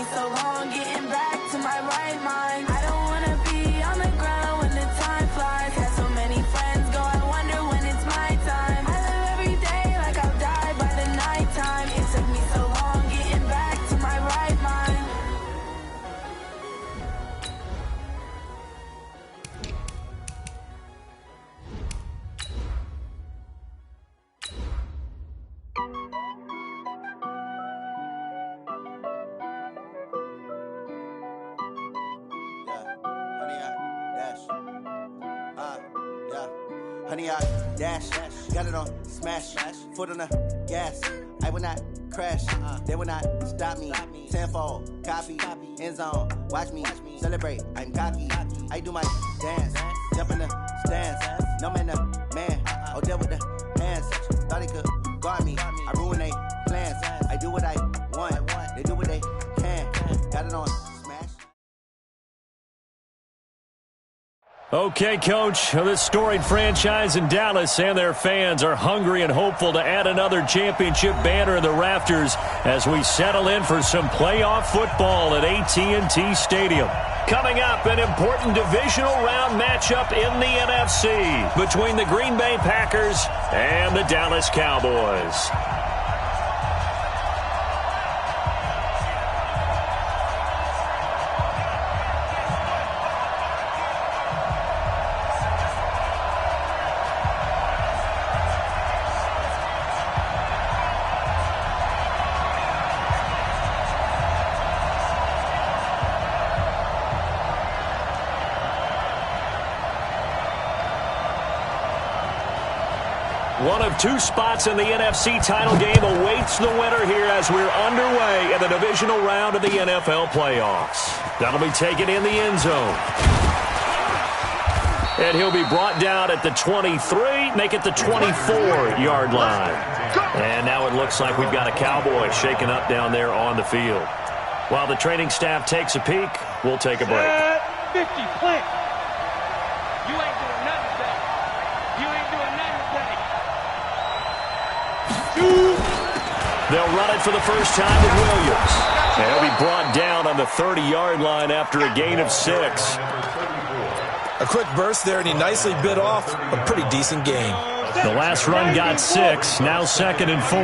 me so long getting back to my right mind. I don't wanna be on the ground when the time flies. Had so many friends go, I wonder when it's my time. I live every day like I'll die by the nighttime. It took me so long getting back to my right mind. Honey, I dash, got it on smash, foot on the gas. I will not crash, they will not stop me. Tenfold, copy, end zone, watch me celebrate. I'm cocky, I do my dance, jump in the stands. No man, the man, oh, deal with the hands. Thought he could guard me, I ruin they plans. I do what I want, they do what they can. Got it on smash. Okay, Coach, this storied franchise in Dallas and their fans are hungry and hopeful to add another championship banner in the rafters as we settle in for some playoff football at AT&T Stadium. Coming up, an important divisional round matchup in the NFC between the Green Bay Packers and the Dallas Cowboys. One of two spots in the NFC title game awaits the winner here as we're underway in the divisional round of the NFL playoffs. That'll be taken in the end zone. And he'll be brought down at the 23, make it the 24-yard line. And now it looks like we've got a Cowboy shaking up down there on the field. While the training staff takes a peek, we'll take a break. 50, plant. You ain't doing nothing today. You ain't doing nothing today. They'll run it for the first time with Williams. And he'll be brought down on the 30-yard line after a gain of 6. A quick burst there, and he nicely bit off a pretty decent gain. The last run got 6, now 2nd and 4.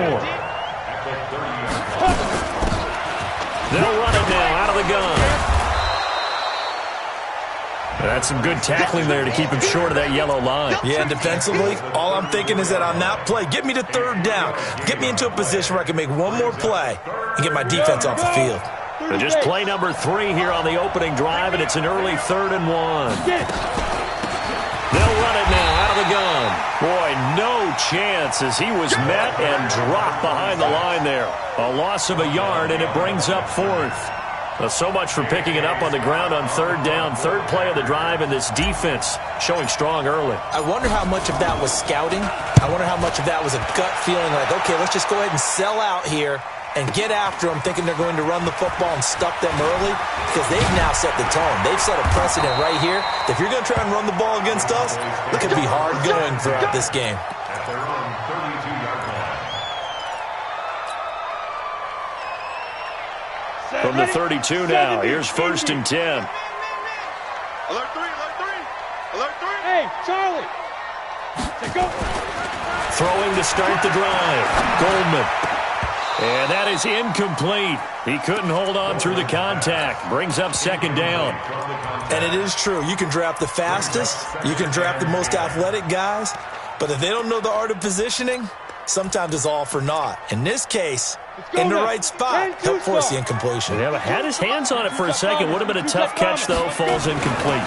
They'll run it now out of the gun. That's some good tackling there to keep him short of that yellow line. Yeah, and defensively, all I'm thinking is that on that play, get me to third down. Get me into a position where I can make one more play and get my defense off the field. And just play number 3 here on the opening drive, and it's an early 3rd and 1. They'll run it now out of the gun. Boy, no chance as he was met and dropped behind the line there. A loss of a yard, and it brings up 4th. Well, so much for picking it up on the ground on 3rd down. 3rd play of the drive, and this defense showing strong early. I wonder how much of that was scouting. I wonder how much of that was a gut feeling like, okay, let's just go ahead and sell out here and get after them, thinking they're going to run the football and stuff them early, because they've now set the tone. They've set a precedent right here. If you're going to try and run the ball against us, it could be hard going throughout this game. From the 32 now, here's 1st and 10. Alert 3, alert 3. Alert 3. Hey, Charlie. Go. Throwing to start the drive. Goldman. And that is incomplete. He couldn't hold on through the contact. Brings up 2nd down. And it is true. You can draft the fastest. You can draft the most athletic guys. But if they don't know the art of positioning, sometimes it's all for naught. In this case, in the right spot, help force the incompletion. Yeah, had his hands on it for a second. Would have been a tough catch, though. Falls incomplete.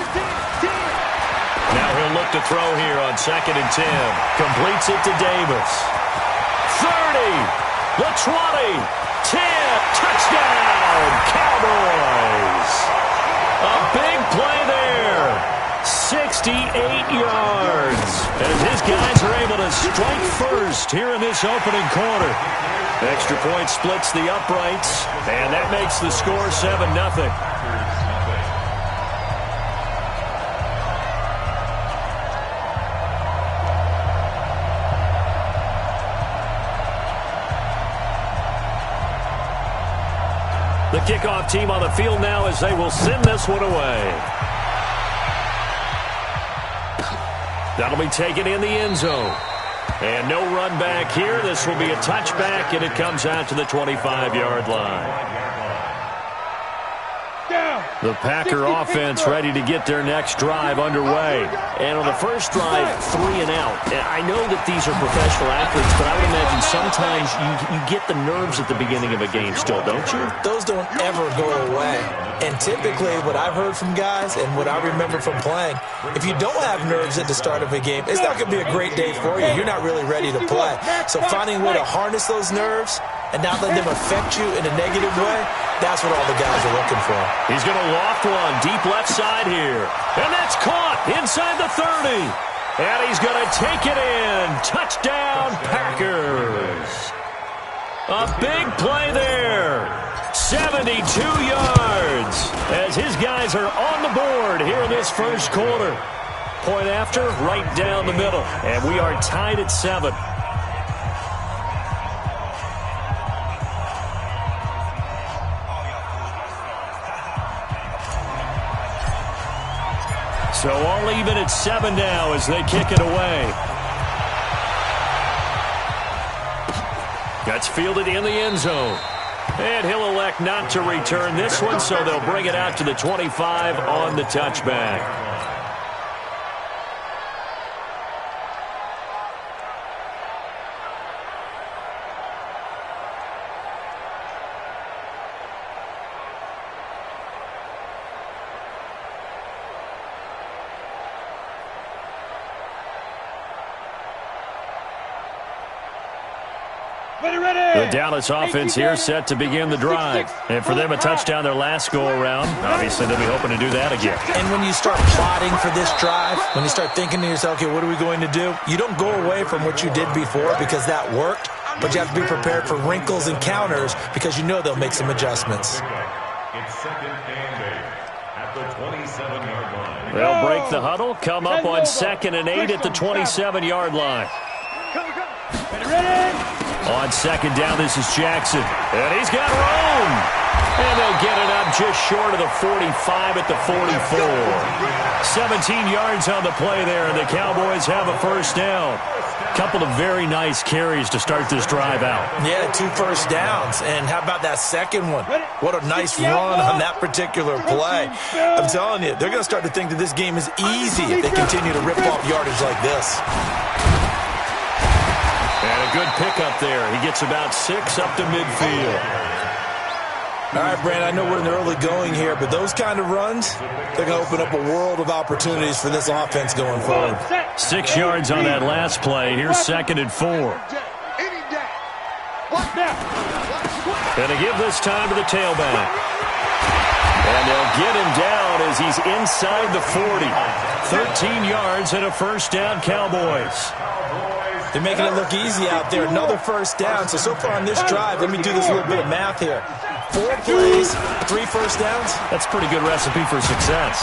Now he'll look to throw here on 2nd and 10. Completes it to Davis. 30. The 20, 10, touchdown, Cowboys. A big play there, 68 yards. As his guys are able to strike first here in this opening quarter. Extra point splits the uprights, and that makes the score 7-0. The kickoff team on the field now as they will send this one away. That'll be taken in the end zone. And no run back here. This will be a touchback, and it comes out to the 25-yard line. The Packer offense ready to get their next drive underway. And on the first drive, 3 and out. And I know that these are professional athletes, but I would imagine sometimes you get the nerves at the beginning of a game still, don't you? Those don't ever go away. And typically what I've heard from guys and what I remember from playing, if you don't have nerves at the start of a game, it's not going to be a great day for you. You're not really ready to play. So finding a way to harness those nerves and not let them affect you in a negative way, that's what all the guys are looking for. He's going to loft one deep left side here. And that's caught inside the 30. And he's going to take it in. Touchdown, Packers. A big play there. 72 yards as his guys are on the board here in this first quarter. Point after, right down the middle. And we are tied at 7. So all even at 7 now as they kick it away. That's fielded in the end zone. And he'll elect not to return this one, so they'll bring it out to the 25 on the touchback. The Dallas offense here set to begin the drive. And for them, a touchdown their last go-around. Obviously, they'll be hoping to do that again. And when you start plotting for this drive, when you start thinking to yourself, okay, what are we going to do? You don't go away from what you did before because that worked, but you have to be prepared for wrinkles and counters because you know they'll make some adjustments. It's second and 8 at the 27-yard line. They'll break the huddle, come up on 2nd and 8 at the 27-yard line. On 2nd down, this is Jackson. And he's got room. And they'll get it up just short of the 45 at the 44. 17 yards on the play there, and the Cowboys have a first down. Couple of very nice carries to start this drive out. Yeah, 2 first downs. And how about that second one? What a nice run on that particular play. I'm telling you, they're going to start to think that this game is easy if they continue to rip off yardage like this. And a good pickup there. He gets about 6 up to midfield. All right, Brand, I know we're in the early going here, but those kind of runs, they're going to open up a world of opportunities for this offense going forward. 6 yards on that last play. Here's 2nd and 4. And to give this time to the tailback. And they'll get him down as he's inside the 40. 13 yards and a first down, Cowboys. They're making it look easy out there. Another first down. So far on this drive, let me do this little bit of math here. 4 plays, 3 first downs. That's a pretty good recipe for success.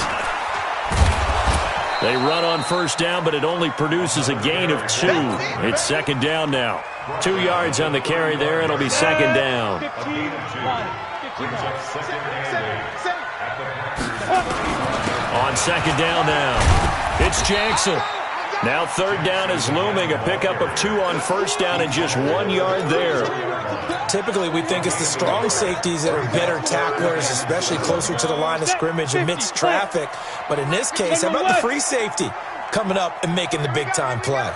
They run on first down, but it only produces a gain of 2. It's 2nd down now. 2 yards on the carry there. It'll be 2nd down. On 2nd down now. It's Jackson. Now 3rd down is looming. A pickup of 2 on first down and just 1 yard there. Typically, we think it's the strong safeties that are better tacklers, especially closer to the line of scrimmage amidst traffic. But in this case, how about the free safety coming up and making the big-time play?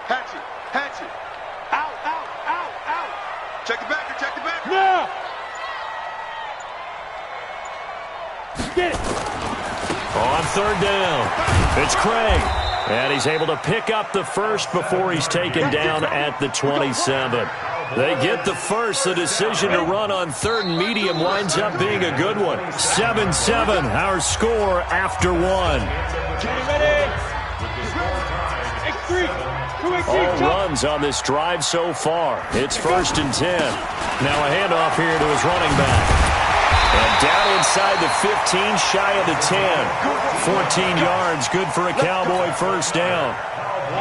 Hatch it. Out. Check it back. No! Get it. On 3rd down, it's Craig. And he's able to pick up the first before he's taken down at the 27. They get the first. The decision to run on 3rd and medium winds up being a good one. 7-7, our score after 1. All runs on this drive so far. It's 1st and 10. Now a handoff here to his running back. And down inside the 15, shy of the 10. 14 yards, good for a Cowboy first down.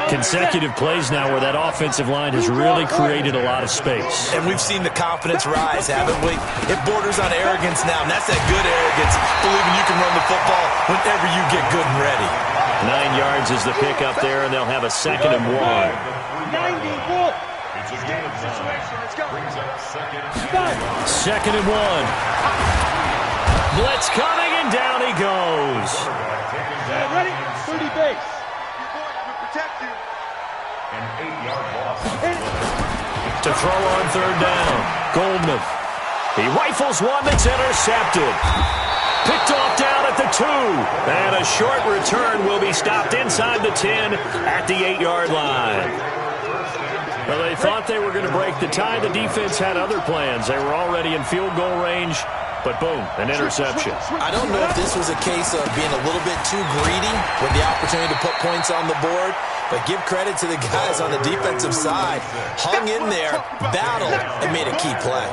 Consecutive plays now where that offensive line has really created a lot of space. And we've seen the confidence rise, haven't we? It borders on arrogance now, and that's that good arrogance, believing you can run the football whenever you get good and ready. 9 yards is the pickup there, and they'll have a 2nd and 1. 90. It's a game situation. Let's go. Brings up 2nd and 1. Blitz coming, and down he goes. Ready? 30 base. Protect you. An 8-yard loss. To throw on 3rd down. Goldman. He rifles one that's intercepted. Picked off down at the 2. And a short return will be stopped inside the 10 at the 8-yard line. Well, they thought they were going to break the tie. The defense had other plans. They were already in field goal range. But boom, an interception. I don't know if this was a case of being a little bit too greedy with the opportunity to put points on the board, but give credit to the guys on the defensive side. Hung in there, battled, and made a key play.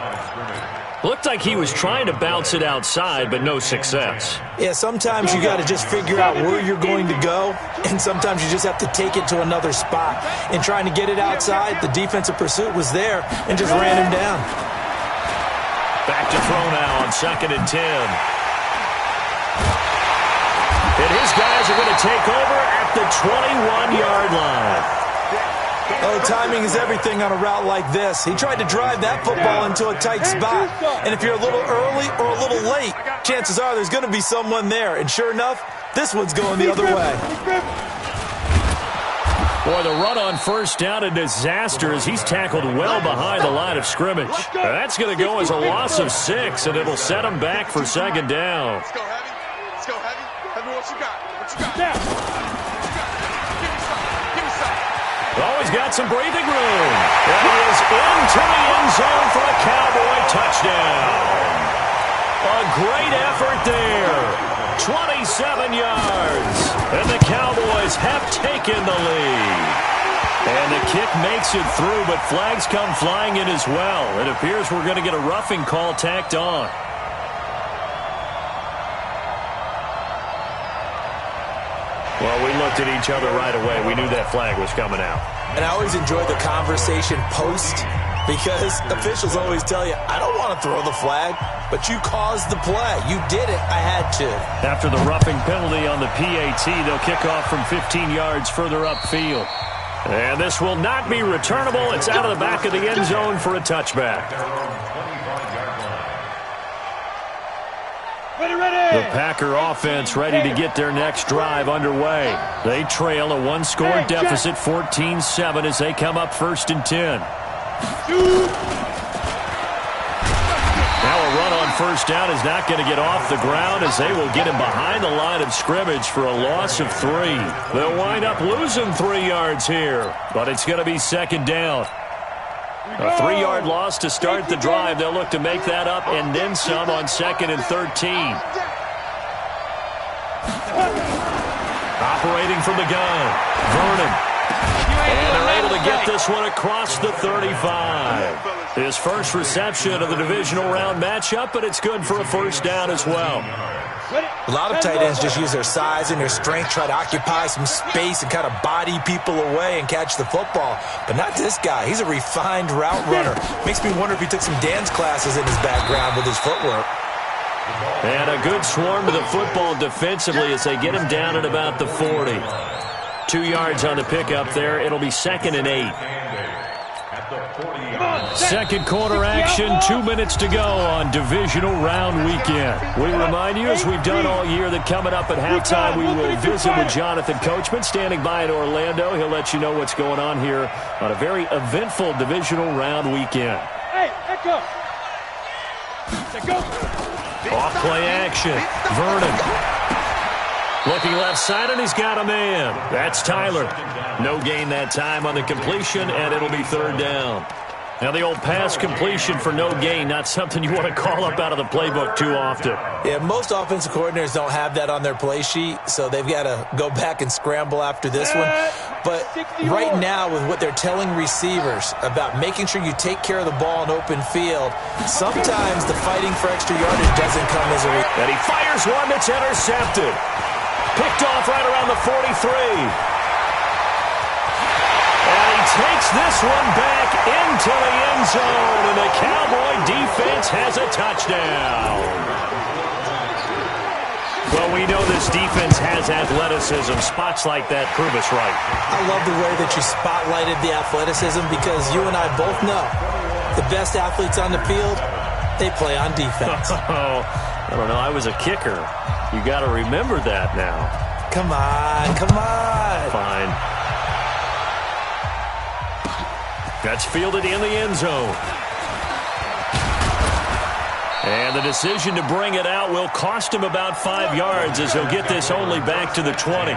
Looked like he was trying to bounce it outside, but no success. Yeah, sometimes you got to just figure out where you're going to go, and sometimes you just have to take it to another spot. In trying to get it outside, the defensive pursuit was there and just ran him down. Back to throw now on 2nd and 10. And his guys are going to take over at the 21-yard line. Oh, timing is everything on a route like this. He tried to drive that football into a tight spot. And if you're a little early or a little late, chances are there's going to be someone there. And sure enough, this one's going the other way. Boy, the run on 1st down, a disaster as he's tackled well behind the line of scrimmage. That's going to go as a loss of 6, and it'll set him back for 2nd down. Let's go, Heavy. Let's go, Heavy. Heavy, what you got? What you got? Down. Give me some. Give me some. Oh, he's got some breathing room. And he is into the end zone for a Cowboy touchdown. A great effort there. 27 yards. And the Cowboys have taken the lead. And the kick makes it through, but flags come flying in as well. It appears we're going to get a roughing call tacked on. Well, we looked at each other right away. We knew that flag was coming out. And I always enjoy the conversation post because officials always tell you, I don't want to throw the flag, but you caused the play. You did it. I had to. After the roughing penalty on the PAT, they'll kick off from 15 yards further upfield. And this will not be returnable. It's out of the back of the end zone for a touchback. The Packer offense ready to get their next drive underway. They trail a one-score deficit, 14-7, as they come up 1st and 10. Now a run on 1st down is not going to get off the ground as they will get him behind the line of scrimmage for a loss of 3. They'll wind up losing 3 yards here, but it's going to be 2nd down. A 3-yard loss to start the drive. They'll look to make that up and then some on 2nd and 13. Operating from the gun, Vernon. And they're able to get this one across the 35. His first reception of the divisional round matchup, but it's good for a 1st down as well. A lot of tight ends just use their size and their strength, try to occupy some space and kind of body people away and catch the football. But not this guy. He's a refined route runner. Makes me wonder if he took some dance classes in his background with his footwork. And a good swarm to the football defensively as they get him down at about the 40. 2 yards on the pickup there. It'll be 2nd and 8. Second quarter action, 2 minutes to go on divisional round weekend. We remind you, as we've done all year, that coming up at halftime, we will visit with Jonathan Coachman, standing by in Orlando. He'll let you know what's going on here on a very eventful divisional round weekend. Hey, echo. Go. Off play action, Vernon. Looking left side, and he's got a man. That's Tyler. No gain that time on the completion, and it'll be 3rd down. Now the old pass completion for no gain, not something you want to call up out of the playbook too often. Yeah, most offensive coordinators don't have that on their play sheet, so they've got to go back and scramble after this one. But right now, with what they're telling receivers about making sure you take care of the ball in open field, sometimes the fighting for extra yardage doesn't come as a result. And he fires one that's intercepted. Picked off right around the 43. Takes this one back into the end zone, and the Cowboy defense has a touchdown. Well, we know this defense has athleticism. Spots like that prove us right. I love the way that you spotlighted the athleticism because you and I both know the best athletes on the field, they play on defense. Oh, I don't know. I was a kicker. You got to remember that now. Come on, come on. Fine. That's fielded in the end zone. And the decision to bring it out will cost him about 5 yards as he'll get this only back to the 20.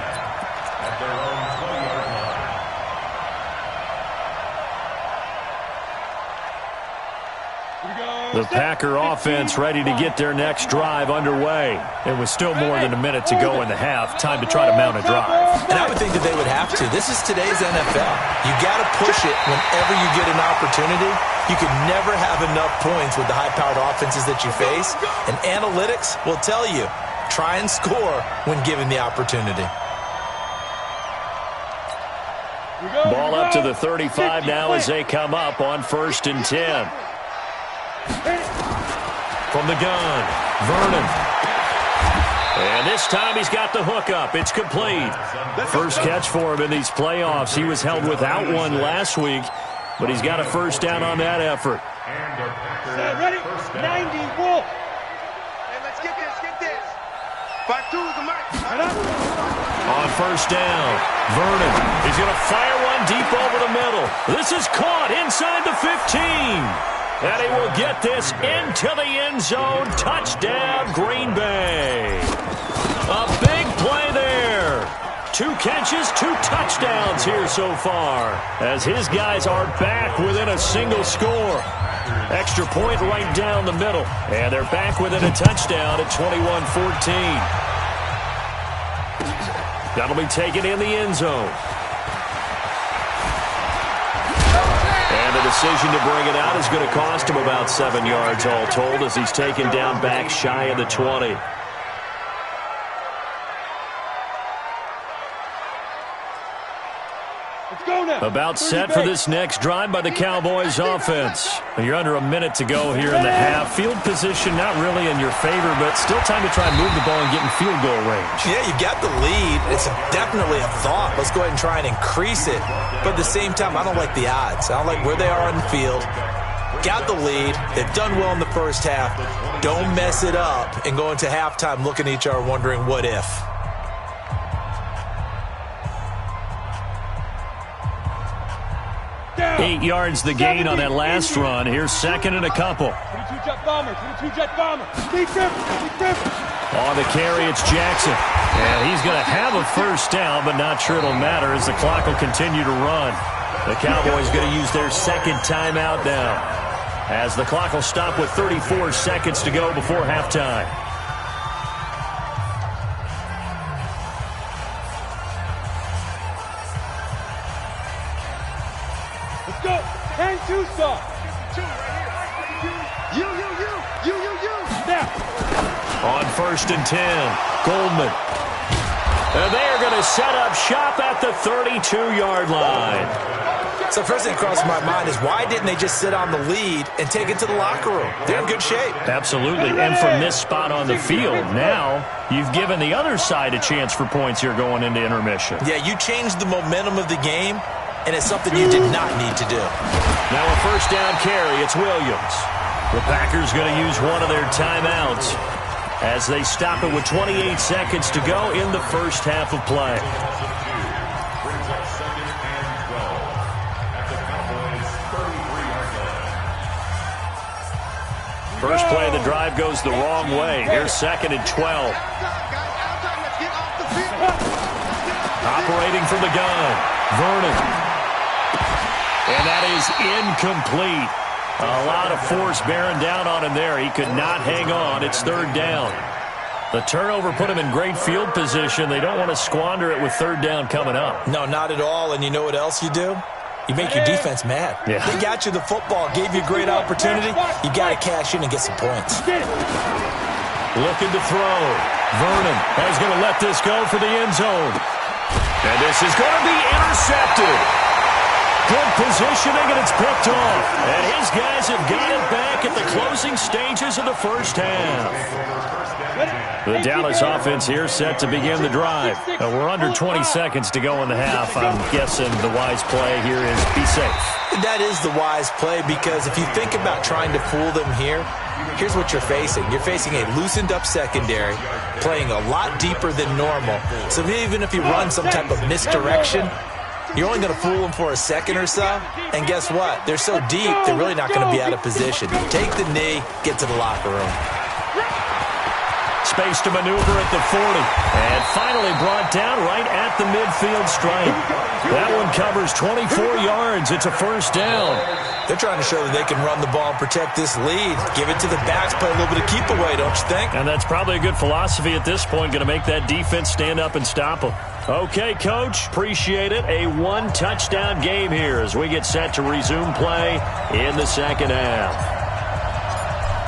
The Packer offense ready to get their next drive underway. It was still more than a minute to go in the half. Time to try to mount a drive. And I would think that they would have to. This is today's NFL. You got to push it whenever you get an opportunity. You can never have enough points with the high-powered offenses that you face. And analytics will tell you, try and score when given the opportunity. Ball up to the 35 now as they come up on 1st and 10. From the gun, Vernon. And this time he's got the hook up. It's complete. First catch for him in these playoffs. He was held without one last week, but he's got a first down on that effort. Ready? 90, Wolf. Hey, let's get this. 5-2 is the mic. On first down, Vernon. He's going to fire one deep over the middle. This is caught inside the 15. And he will get this into the end zone. Touchdown, Green Bay. A big play there. 2 catches, 2 touchdowns here so far, as his guys are back within a single score. Extra point right down the middle. And they're back within a touchdown at 21-14. That'll be taken in the end zone. And the decision to bring it out is going to cost him about 7 yards all told as he's taken down back shy of the 20. About set for this next drive by the Cowboys offense. You're under a minute to go here in the half. Field position not really in your favor, but still time to try and move the ball and get in field goal range. Yeah, you got the lead. It's definitely a thought. Let's go ahead and try and increase it. But at the same time, I don't like the odds. I don't like where they are on the field. Got the lead. They've done well in the first half. Don't mess it up and go into halftime looking at each other wondering what if. Eight yards the gain on that last run. Here's second and a couple. 22-jet bomber, 22-jet bomber. Deep rip. On the carry, it's Jackson. And he's going to have a first down, but not sure it'll matter as the clock will continue to run. The Cowboys going to use their second timeout now, as the clock will stop with 34 seconds to go before halftime. Let's go. 10-2 stop. You. Snap. On 1st and 10, Goldman. And they are going to set up shop at the 32-yard line. So first thing that crosses my mind is why didn't they just sit on the lead and take it to the locker room? They're in good shape. Absolutely. And from this spot on the field, now you've given the other side a chance for points here going into intermission. Yeah, you changed the momentum of the game, and it's something you did not need to do. Now a first down carry. It's Williams. The Packers going to use one of their timeouts as they stop it with 28 seconds to go in the first half of play. First play of the drive goes the wrong way. Here's second and 12. Operating from the gun, Vernon. And that is incomplete. A lot of force bearing down on him there. He could not hang on. It's third down. The turnover put him in great field position. They don't want to squander it with third down coming up. No, not at all. And you know what else you do? You make your defense mad. Yeah. They got you the football, gave you a great opportunity. You got to cash in and get some points. Looking to throw. Vernon is going to let this go for the end zone. And this is going to be intercepted. Good positioning, and it's picked off. And his guys have got it back at the closing stages of the first half. The Dallas offense here set to begin the drive. We're under 20 seconds to go in the half. I'm guessing the wise play here is be safe. That is the wise play, because if you think about trying to fool them here, here's what you're facing. You're facing a loosened up secondary, playing a lot deeper than normal. So even if you run some type of misdirection, you're only going to fool them for a second or so. And guess what? They're so deep, they're really not going to be out of position. Take the knee, get to the locker room. Space to maneuver at the 40. And finally brought down right at the midfield stripe. That one covers 24 yards. It's a first down. They're trying to show that they can run the ball and protect this lead. Give it to the backs, play a little bit of keep away, don't you think? And that's probably a good philosophy at this point. Going to make that defense stand up and stop them. Okay, Coach, appreciate it. A one-touchdown game here as we get set to resume play in the second half.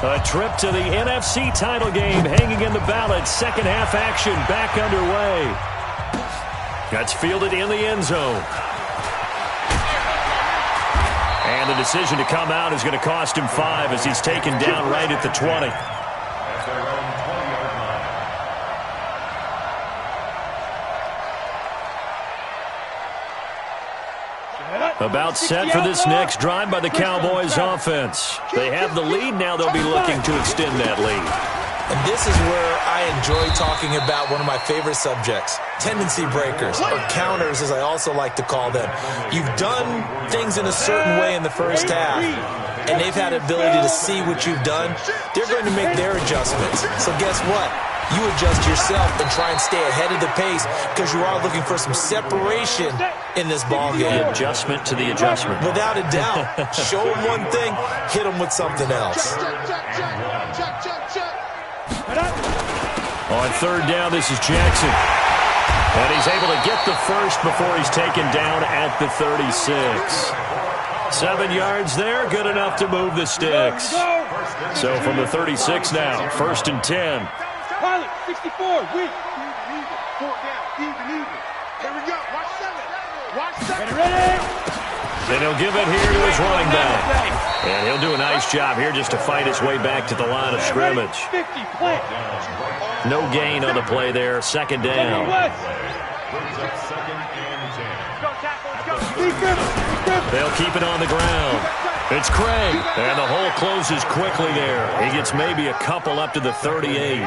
A trip to the NFC title game hanging in the balance. Second half action back underway. That's fielded in the end zone. And the decision to come out is going to cost him 5 as he's taken down right at the 20. About set for this next drive by the Cowboys offense. They have the lead now. They'll be looking to extend that lead. And this is where I enjoy talking about one of my favorite subjects, tendency breakers, or counters as I also like to call them. You've done things in a certain way in the first half, and they've had the ability to see what you've done. They're going to make their adjustments. So guess what? You adjust yourself and try and stay ahead of the pace because you are looking for some separation in this ball game. The adjustment to the adjustment. Without a doubt. Show them one thing, hit them with something else. On third down, this is Jackson. And he's able to get the first before he's taken down at the 36. 7 yards there, good enough to move the sticks. So from the 36 now, 1st and 10. Pilot, 64, weak. Fourth down, even. Here we go. Watch 7. Ready. Then he'll give it here to his running back. And he'll do a nice job here just to fight his way back to the line of scrimmage. 50, plant. No gain on the play there. Second down. They'll keep it on the ground. It's Craig. And the hole closes quickly there. He gets maybe a couple up to the 38.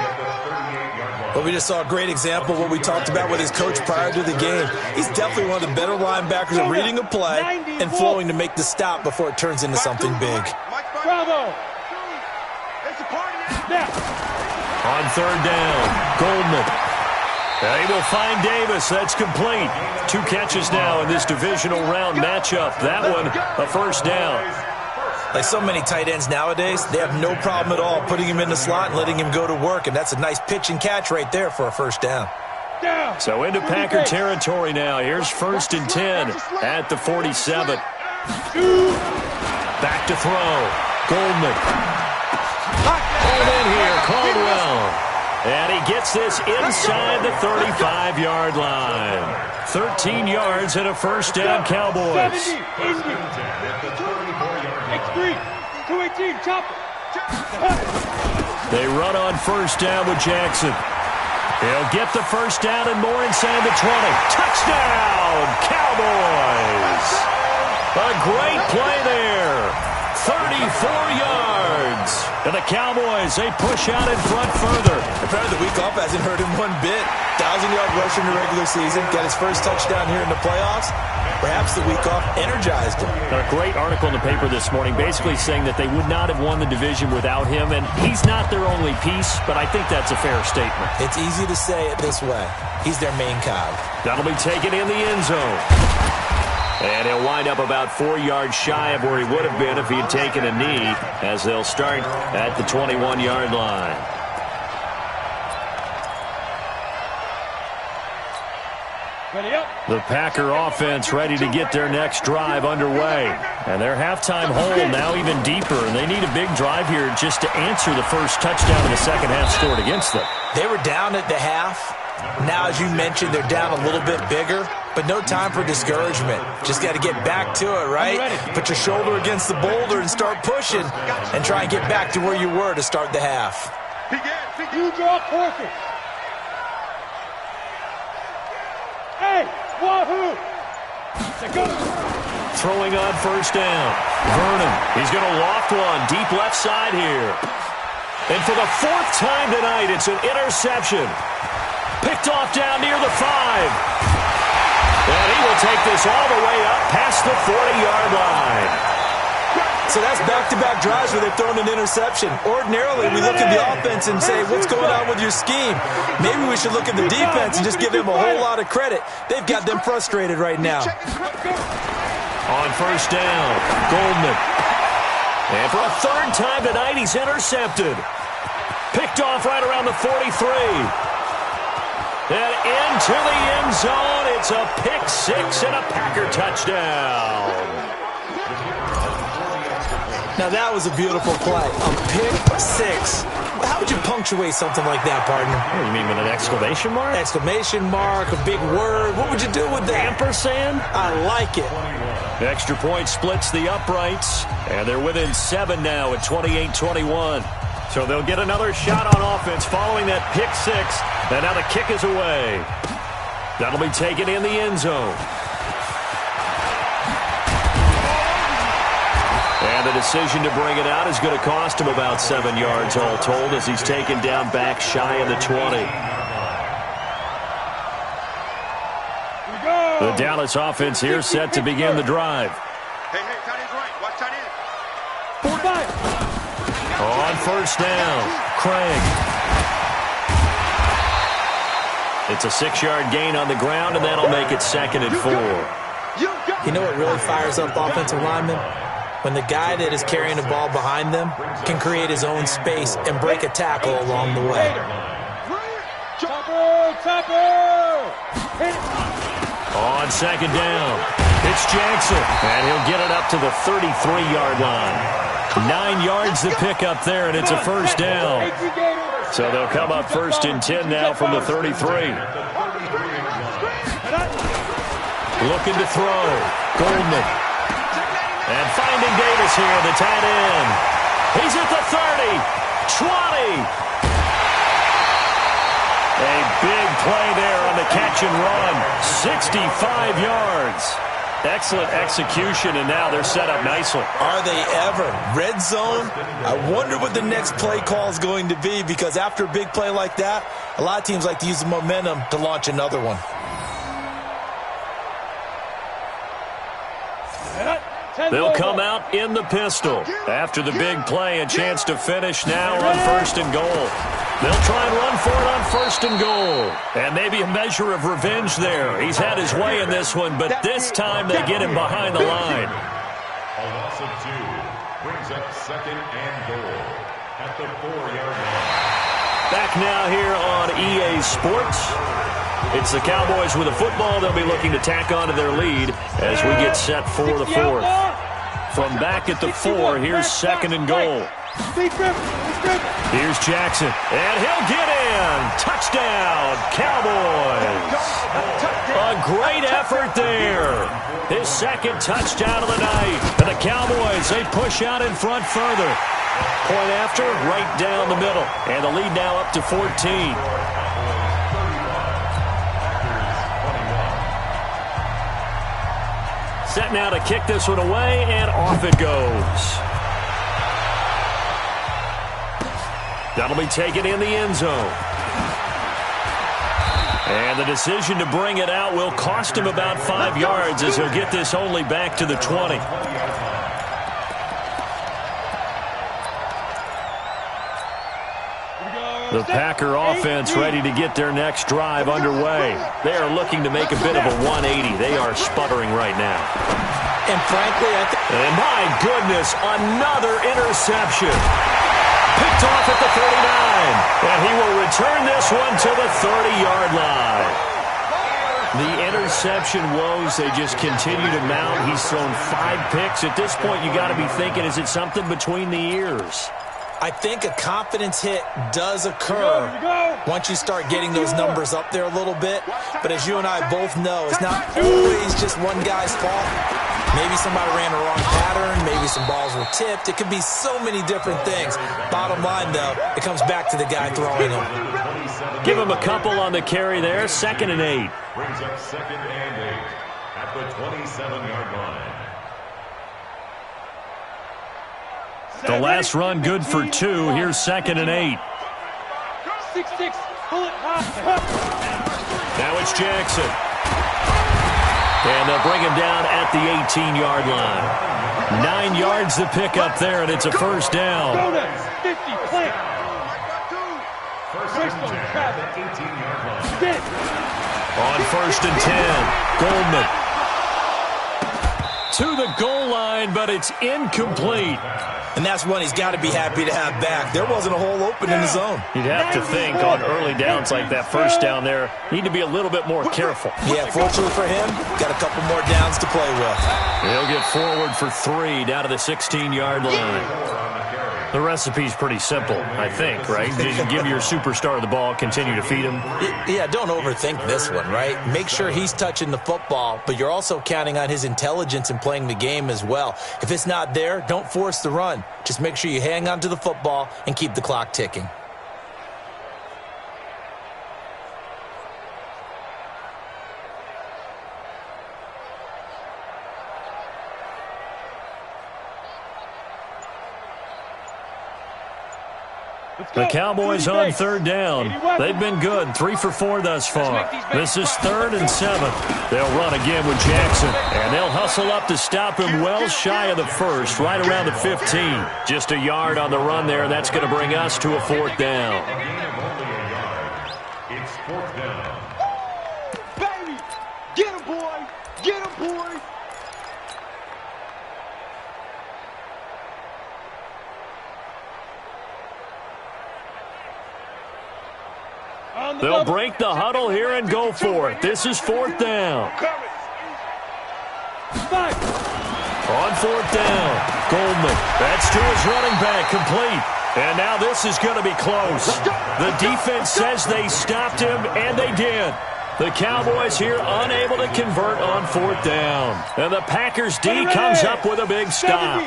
Well, we just saw a great example of what we talked about with his coach prior to the game. He's definitely one of the better linebackers at reading a play and flowing to make the stop before it turns into something big. Bravo. On third down, Goldman. He will find Davis. That's complete. 2 catches now in this divisional round matchup. That one, a first down. Like so many tight ends nowadays, they have no problem at all putting him in the slot and letting him go to work, and that's a nice pitch and catch right there for a first down. So into Packer territory now. Here's 1st and 10 at the 47. Back to throw. Goldman. Hold in here, Caldwell. And he gets this inside the 35-yard line. 13 yards and a first down, Cowboys. X3, 218, chopper. They run on first down with Jackson. He'll get the first down and more inside the 20. Touchdown, Cowboys. A great play there. 34 yards. And the Cowboys, they push out in front further. Apparently the week off hasn't hurt him one bit. 1,000-yard rush in the regular season. Got his first touchdown here in the playoffs. Perhaps the week off energized him. A great article in the paper this morning basically saying that they would not have won the division without him. And he's not their only piece, but I think that's a fair statement. It's easy to say it this way. He's their main cog. That'll be taken in the end zone. And he'll wind up about 4 yards shy of where he would have been if he had taken a knee, as they'll start at the 21-yard line. The Packer offense ready to get their next drive underway. And their halftime hole now even deeper, and they need a big drive here just to answer the first touchdown in the second half scored against them. They were down at the half. Now, as you mentioned, they're down a little bit bigger, but no time for discouragement. Just got to get back to it, right? Put your shoulder against the boulder and start pushing and try and get back to where you were to start the half. You draw perfect. Hey, wahoo! Throwing on first down. Vernon, he's going to loft one deep left side here. And for the 4th time tonight, it's an interception. Picked off down near the 5. And he will take this all the way up past the 40-yard line. So that's back-to-back drives where they've thrown an interception. Ordinarily, we look at the offense and say, what's going on with your scheme? Maybe we should look at the defense and just give them a whole lot of credit. They've got them frustrated right now. On first down, Goldman. And for a 3rd time tonight, he's intercepted. Picked off right around the 43. And into the end zone, it's a pick 6 and a Packer touchdown. Now, that was a beautiful play. A pick 6. How would you punctuate something like that, partner? What, you mean with an exclamation mark? Exclamation mark, a big word. What would you do with that? Ampersand? I like it. The extra point splits the uprights, and they're within 7 now at 28-21. So they'll get another shot on offense following that pick 6, and now the kick is away. That'll be taken in the end zone. And the decision to bring it out is going to cost him about 7 yards all told, as he's taken down back shy of the 20. The Dallas offense here set to begin the drive. Hey, tight end's right. Watch tight end. 45. On first down, Craig. It's a 6-yard gain on the ground, and that'll make it 2nd and 4. You know what really fires up offensive linemen? When the guy that is carrying the ball behind them can create his own space and break a tackle along the way. On 2nd down, it's Jackson, and he'll get it up to the 33-yard line. 9 yards to pick up there, and it's a first down. So they'll come up 1st and 10 now from the 33. Looking to throw. Goldman. And finding Davis here, the tight end. He's at the 30, 20. A big play there on the catch and run. 65 yards. Excellent execution, and now they're set up nicely. Are they ever? Red zone? I wonder what the next play call is going to be, because after a big play like that, a lot of teams like to use the momentum to launch another one. They'll come out in the pistol. After the big play, a chance to finish now on 1st and goal. They'll try and run for it on 1st and goal. And maybe a measure of revenge there. He's had his way in this one, but this time they get him behind the line. A loss of 2 brings up 2nd and goal at the 4-yard line. Back now here on EA Sports. It's the Cowboys with a football. They'll be looking to tack on to their lead as we get set for the 4th. From back at the 4, here's 2nd and goal. Here's Jackson, and he'll get in. Touchdown, Cowboys. A great effort there. His 2nd touchdown of the night. And the Cowboys, they push out in front further. Point after, right down the middle. And the lead now up to 14. Set now to kick this one away, and off it goes. That'll be taken in the end zone. And the decision to bring it out will cost him about 5 yards, as he'll get this only back to the 20. The Packer offense ready to get their next drive underway. They are looking to make a bit of a 180. They are sputtering right now. And frankly, and my goodness, another interception. Picked off at the 39. And he will return this one to the 30-yard line. The interception woes, they just continue to mount. He's thrown 5 picks. At this point, you got to be thinking, is it something between the ears? I think a confidence hit does occur once you start getting those numbers up there a little bit. But as you and I both know, it's not always just one guy's fault. Maybe somebody ran the wrong pattern. Maybe some balls were tipped. It could be so many different things. Bottom line, though, it comes back to the guy throwing them. Give him a couple on the carry there. 2nd and 8. Brings up 2nd and 8 at the 27-yard line. The last run good for 2. Here's 2nd and 8. 6-6, pull it high. Now it's Jackson. And they'll bring him down at the 18-yard line. 9 yards to pick up there, and it's a first down. Go next, 50, plant. First and 10 at the 18-yard line. Get. On 1st and 10, Goldman. To the goal line, but it's incomplete. And that's one he's got to be happy to have back. There wasn't a hole open in the zone. You'd have to think on early downs like that first down there, need to be a little bit more careful. Yeah, fortunately for him, got a couple more downs to play with. He'll get forward for 3 down to the 16-yard line. The recipe's pretty simple, I think, right? Just give your superstar the ball, continue to feed him. Yeah, don't overthink this one, right? Make sure he's touching the football, but you're also counting on his intelligence in playing the game as well. If it's not there, don't force the run. Just make sure you hang on to the football and keep the clock ticking. The Cowboys on 3rd down. They've been good, 3 for 4 thus far. This is 3rd and 7. They'll run again with Jackson, and they'll hustle up to stop him well shy of the 1st, right around the 15. Just a yard on the run there, and that's going to bring us to a 4th down. It's 4th down. Baby, get him, boy. Get him, boy. They'll break the huddle here and go for it. This is 4th down. On 4th down, Goldman. That's to his running back, complete. And now this is going to be close. The defense says they stopped him, and they did. The Cowboys here unable to convert on 4th down. And the Packers D comes up with a big stop.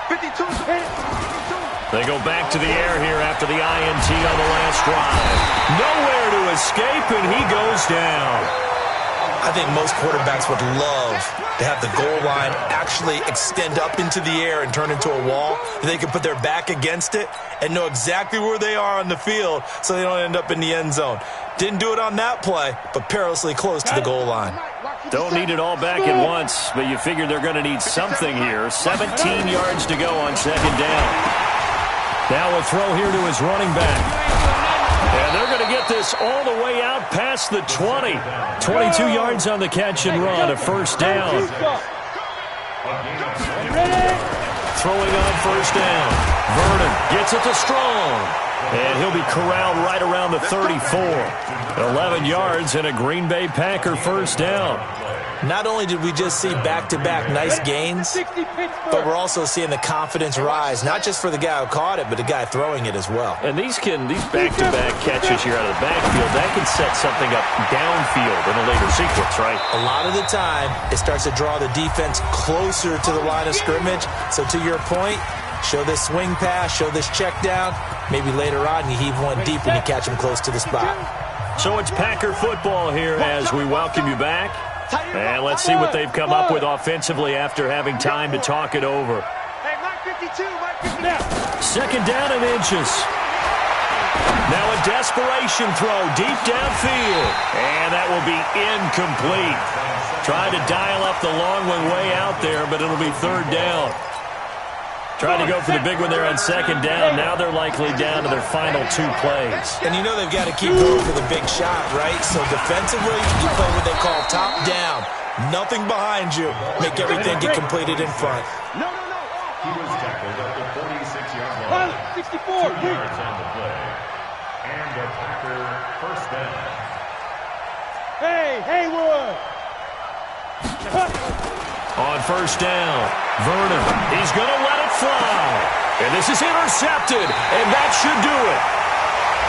52. They go back to the air here after the INT on the last drive. Nowhere to escape, and he goes down. I think most quarterbacks would love to have the goal line actually extend up into the air and turn into a wall. They can put their back against it and know exactly where they are on the field so they don't end up in the end zone. Didn't do it on that play, but perilously close to the goal line. Don't need it all back at once, but you figure they're going to need something here. 17 yards to go on 2nd down. Now a throw here to his running back. And they're going to get this all the way out past the 20. 22 yards on the catch and run, a 1st down. Throwing on 1st down. Vernon gets it to Strong. And he'll be corralled right around the 34. 11 yards and a Green Bay Packer 1st down. Not only did we just see back-to-back nice gains, but we're also seeing the confidence rise, not just for the guy who caught it, but the guy throwing it as well. And these back-to-back catches here out of the backfield, that can set something up downfield in a later sequence, right? A lot of the time, it starts to draw the defense closer to the line of scrimmage. So to your point, show this swing pass, show this check down. Maybe later on you heave one deep when you catch him close to the spot. So it's Packer football here as we welcome you back. And let's see what they've come up with offensively after having time to talk it over. Hey, Mike 52, Mike 52. 2nd down and inches. Now a desperation throw deep downfield. And that will be incomplete. Tried to dial up the long one way out there, but it'll be 3rd down. Tried to go for the big one there on second down. Now they're likely down to their final 2 plays. And you know they've got to keep going for the big shot, right? So defensively, you play what they call top down. Nothing behind you. Make everything get completed in front. He was tackled at the 46-yard line. 64. 2 yards on the play. And the Packer first down. Hey, Haywood. On first down, Vernon, he's going to let it fly. And this is intercepted, and that should do it.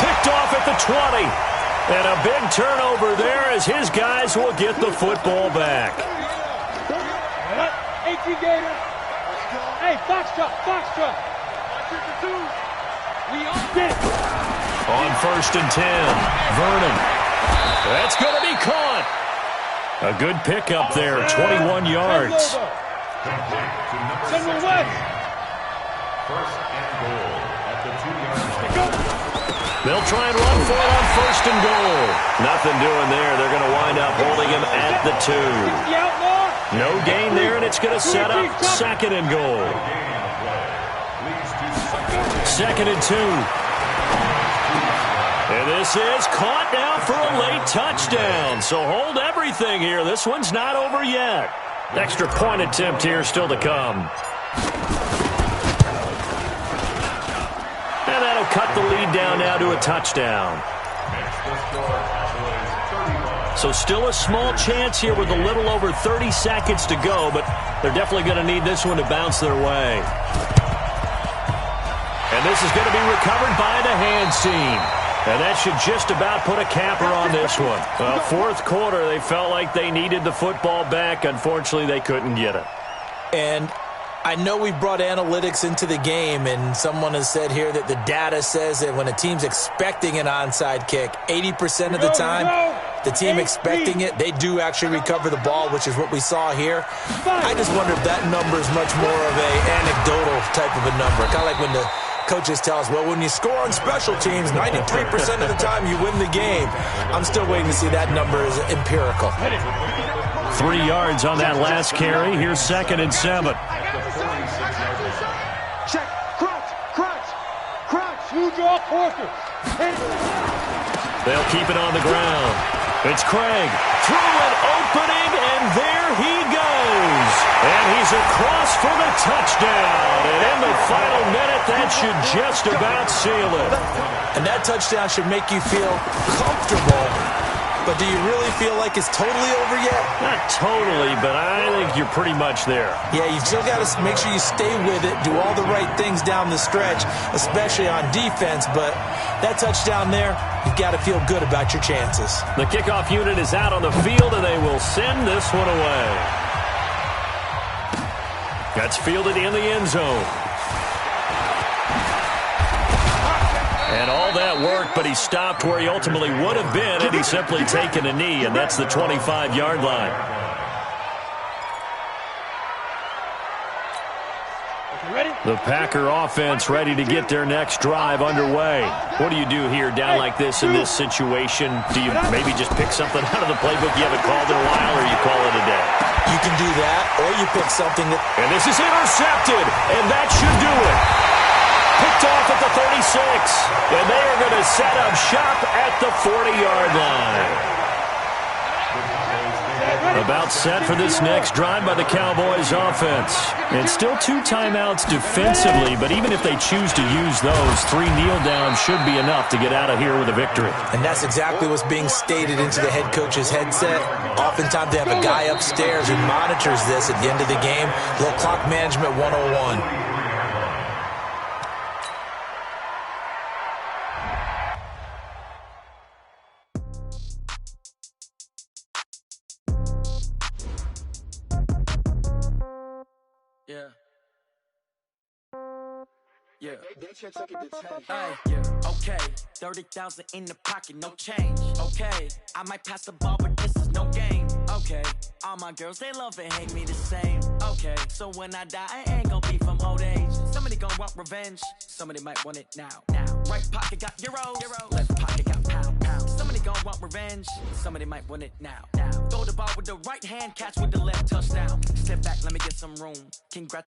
Picked off at the 20. And a big turnover there as his guys will get the football back. 18 Gator. Hey, Foxtrot. We on this. On first and 10, Vernon. That's going to be caught. A good pickup there, 21 yards. Central West. First and goal at the 2-yard line. They'll try and run for it on first and goal. Nothing doing there. They're going to wind up holding him at the 2. No gain there, and it's going to set up second and goal. Second and 2. And this is caught now for a late touchdown. So hold everything here. This one's not over yet. Extra point attempt here still to come. And that'll cut the lead down now to a touchdown. So still a small chance here with a little over 30 seconds to go, but they're definitely going to need this one to bounce their way. And this is going to be recovered by the hands team. And that should just about put a capper on this one. Well, fourth quarter, they felt like they needed the football back. Unfortunately, they couldn't get it. And I know we brought analytics into the game, and someone has said here that the data says that when a team's expecting an onside kick, 80% of the time, the team expecting it, they do actually recover the ball, which is what we saw here. I just wonder if that number is much more of a anecdotal type of a number. Kind of like when the coaches tell us, well, when you score on special teams, 93% of the time you win the game. I'm still waiting to see that number is empirical. 3 yards on that last carry. Here's second and 7. Check. Crunch. You draw quarter. They'll keep it on the ground. It's Craig through an opening, and there he goes. And he's across for the touchdown. And in the final minute, that should just about seal it. And that touchdown should make you feel comfortable. But do you really feel like it's totally over yet? Not totally, but I think you're pretty much there. Yeah, you've still got to make sure you stay with it, do all the right things down the stretch, especially on defense. But that touchdown there, you've got to feel good about your chances. The kickoff unit is out on the field, and they will send this one away. That's fielded in the end zone. And all that work, but he stopped where he ultimately would have been had he simply taken a knee, and that's the 25-yard line. The Packer offense ready to get their next drive underway. What do you do here down like this in this situation? Do you maybe just pick something out of the playbook you haven't called in a while, or you call it a day? You can do that, or you pick something that... And this is intercepted, and that should do it. Picked off at the 36, and they are going to set up shop at the 40-yard line. About set for this next drive by the Cowboys offense. And still 2 timeouts defensively, but even if they choose to use those, 3 kneel downs should be enough to get out of here with a victory. And that's exactly what's being stated into the head coach's headset. Oftentimes they have a guy upstairs who monitors this at the end of the game. Little clock management 101. Yeah. Yeah. Okay. 30,000 in the pocket, no change. Okay. I might pass the ball, but this is no game. Okay. All my girls, they love and hate me the same. Okay. So when I die, I ain't gonna be from old age. Somebody gonna want revenge. Somebody might want it now. Right pocket got euros. Left pocket got pound. Somebody gonna want revenge. Somebody might want it now. Throw the ball with the right hand, catch with the left, touchdown. Step back, let me get some room. Congrats.